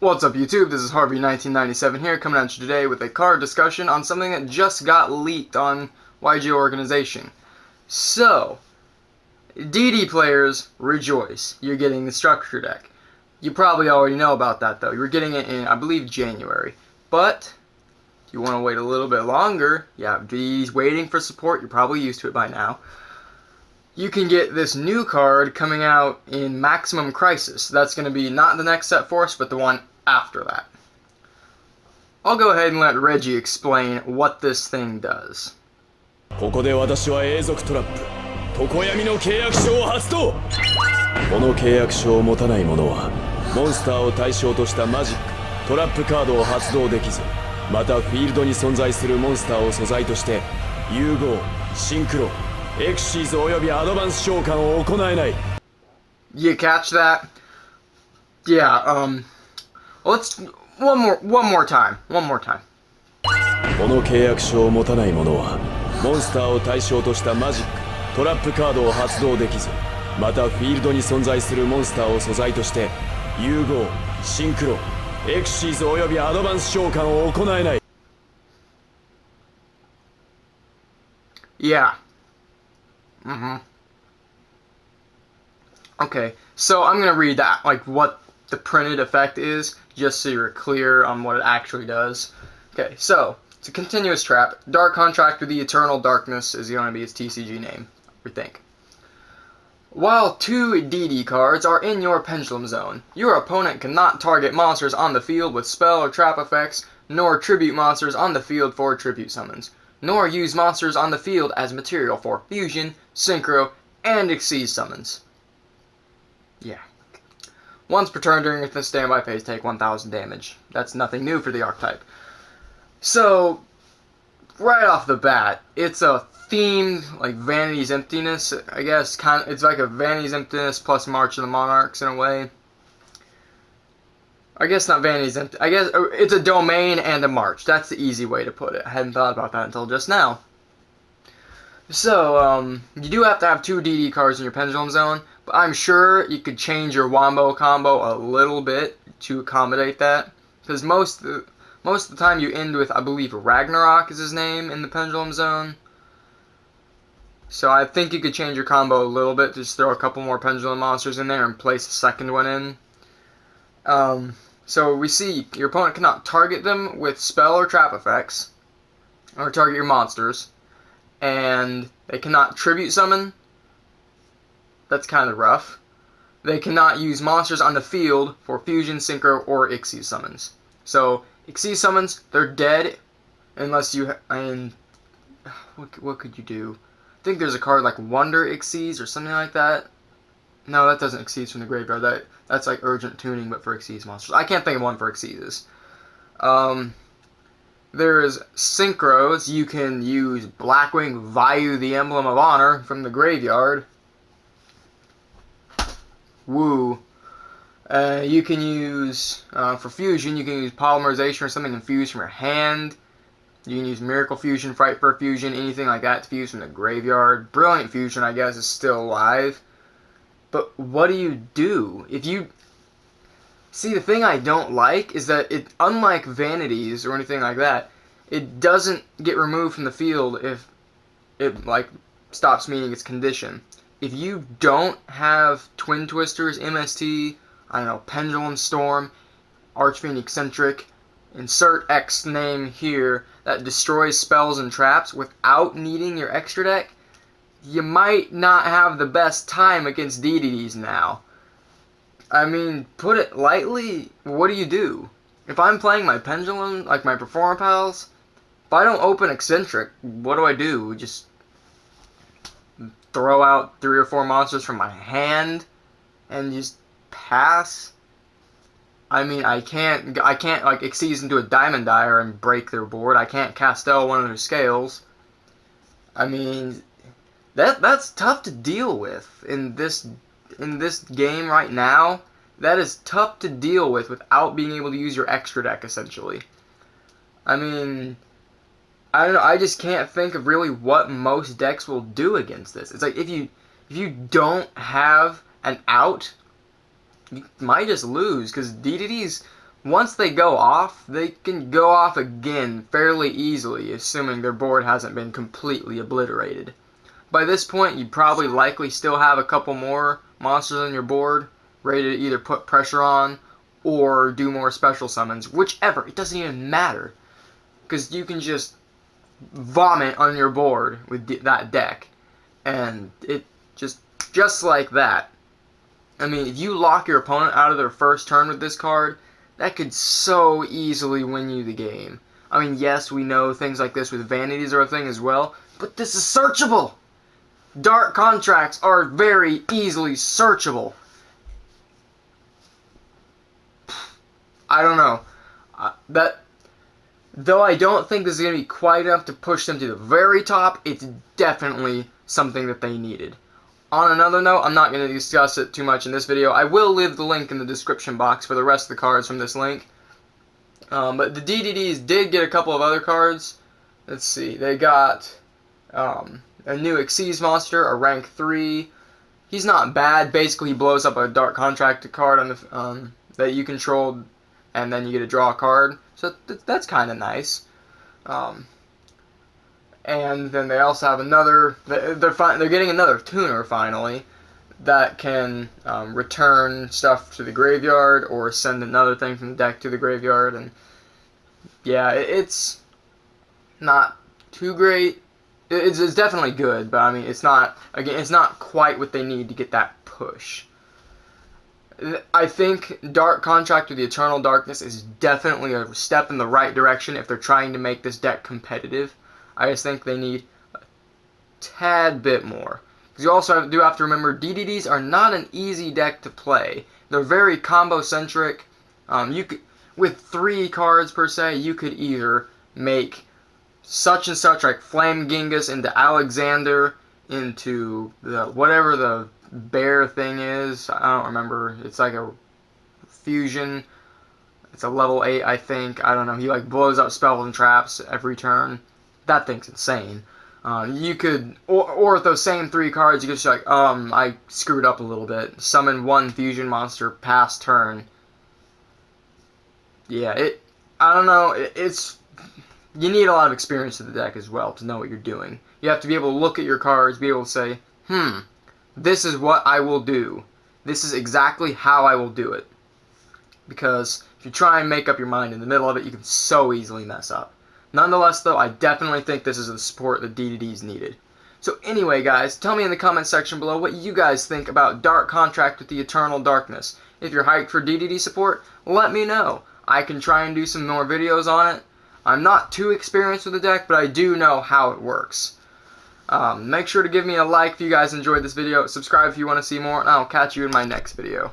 What's up YouTube, this is Harvey 1997 here, coming at you today with a card discussion on something that just got leaked on YG Organization. So, DD players, rejoice, you're getting the structure deck. You probably already know about that though, you were getting it in, I believe, January. But, if you want to wait a little bit longer, yeah, DD's waiting for support, you're probably used to it by now. You can get this new card coming out in Maximum Crisis. That's going to be not the next set force, but the one after that. I'll go ahead and let Reiji explain what this thing does. ここで私は永続トラップ、常闇の契約書を発動。この契約書を持たない者は、モンスターを対象としたマジック、トラップカードを発動できず、またフィールドに存在するモンスターを素材として、融合、シンクロ、エクシーズおよびアドバンス召喚を行えない。You catch that? Yeah, let's one more time. この契約書を持たない者はモンスターを対象としたマジックトラップカードを発動できずまたフィールドに存在するモンスターを素材として融合シンクロエクシーズおよびアドバンス召喚を行えない。 Yeah. Okay, so I'm gonna read that, like what the printed effect is, just so you're clear on what it actually does. Okay, so it's a continuous trap. Dark Contract with the Eternal Darkness is going to be its TCG name, we think. While 2 DD cards are in your Pendulum Zone, your opponent cannot target monsters on the field with spell or trap effects, nor tribute monsters on the field for tribute summons, nor use monsters on the field as material for fusion, synchro, and exceed summons. Yeah. Once per turn during the standby phase, take 1000 damage. That's nothing new for the archetype. So, right off the bat, it's a themed, like, Vanity's Emptiness, I guess. It's like a Vanity's Emptiness plus March of the Monarchs in a way. I guess not Vanity's Emptiness. I guess it's a domain and a march. That's the easy way to put it. I hadn't thought about that until just now. So, you do have to have 2 DD cards in your Pendulum Zone, but I'm sure you could change your Wombo combo a little bit to accommodate that. Because most of the time you end with, I believe, Ragnarok is his name in the Pendulum Zone. So I think you could change your combo a little bit, just throw a couple more Pendulum monsters in there and place a second one in. So we see your opponent cannot target them with spell or trap effects, or target your monsters, and they cannot tribute summon. That's kind of rough. They cannot use monsters on the field for fusion, synchro, or Xyz summons. So Xyz summons, they're dead unless you. What could you do? I think there's a card like Wonder Xyz or something like that. No, that doesn't Xyz from the graveyard. That's like urgent tuning, but for Xyz monsters. I can't think of one for Xyzs. There's Synchros. You can use Blackwing Vayu, the Emblem of Honor, from the graveyard. Woo. You can use, for fusion, you can use Polymerization or something infused from your hand. You can use Miracle Fusion, Fright for Fusion, anything like that to fuse from the graveyard. Brilliant Fusion, I guess, is still alive. But what do? If you... See, the thing I don't like is that it, unlike Vanities or anything like that, it doesn't get removed from the field if it, like, stops meeting its condition. If you don't have Twin Twisters, MST, I don't know, Pendulum Storm, Archfiend Eccentric, insert X name here, that destroys spells and traps without needing your extra deck, you might not have the best time against DDDs now. I mean, put it lightly, what do? If I'm playing my Pendulum, like my Performer Pals, if I don't open Eccentric, what do? Just throw out 3 or 4 monsters from my hand and just pass? I mean, I can't like Xyz into a Diamond Dire and break their board. I can't Castel one of their scales. I mean, that's tough to deal with in this game right now. That is tough to deal with without being able to use your extra deck, essentially. I mean, I don't know, I just can't think of really what most decks will do against this. It's like if you don't have an out, you might just lose, because DDD's once they go off, they can go off again fairly easily, assuming their board hasn't been completely obliterated. By this point, you probably likely still have a couple more monsters on your board, ready to either put pressure on or do more special summons. Whichever, it doesn't even matter. Because you can just vomit on your board with that deck. And it just like that. I mean, if you lock your opponent out of their first turn with this card, that could so easily win you the game. I mean, yes, we know things like this with vanities are a thing as well, but this is searchable! Dark contracts are very easily searchable. I don't know. Though I don't think this is going to be quite enough to push them to the very top, it's definitely something that they needed. On another note, I'm not going to discuss it too much in this video. I will leave the link in the description box for the rest of the cards from this link. But the DDDs did get a couple of other cards. Let's see. They got a new Xyz monster, a rank 3. He's not bad. Basically, he blows up a Dark Contract card on the, that you controlled, and then you get to draw a card. So that's kind of nice. And then they also have another. They're getting another tuner finally that can return stuff to the graveyard or send another thing from the deck to the graveyard. And yeah, it's not too great. It's definitely good, but I mean, it's not quite what they need to get that push. I think Dark Contract with the Eternal Darkness is definitely a step in the right direction if they're trying to make this deck competitive. I just think they need a tad bit more. Because you also do have to remember, DDDs are not an easy deck to play. They're very combo-centric. With 3 cards per se, you could either make such and such, like Flame Genghis into Alexander, into whatever the bear thing is. I don't remember. It's like a fusion. It's a level 8, I think. I don't know. He like blows up spells and traps every turn. That thing's insane. You could, or with those same 3 cards, you could just like, I screwed up a little bit. Summon 1 fusion monster past turn. Yeah, I don't know. You need a lot of experience with the deck as well to know what you're doing. You have to be able to look at your cards, be able to say, this is what I will do. This is exactly how I will do it. Because if you try and make up your mind in the middle of it, you can so easily mess up. Nonetheless, though, I definitely think this is the support that DDDs needed. So anyway, guys, tell me in the comment section below what you guys think about Dark Contract with the Eternal Darkness. If you're hyped for DDD support, let me know. I can try and do some more videos on it. I'm not too experienced with the deck, but I do know how it works. Make sure to give me a like if you guys enjoyed this video, subscribe if you want to see more, and I'll catch you in my next video.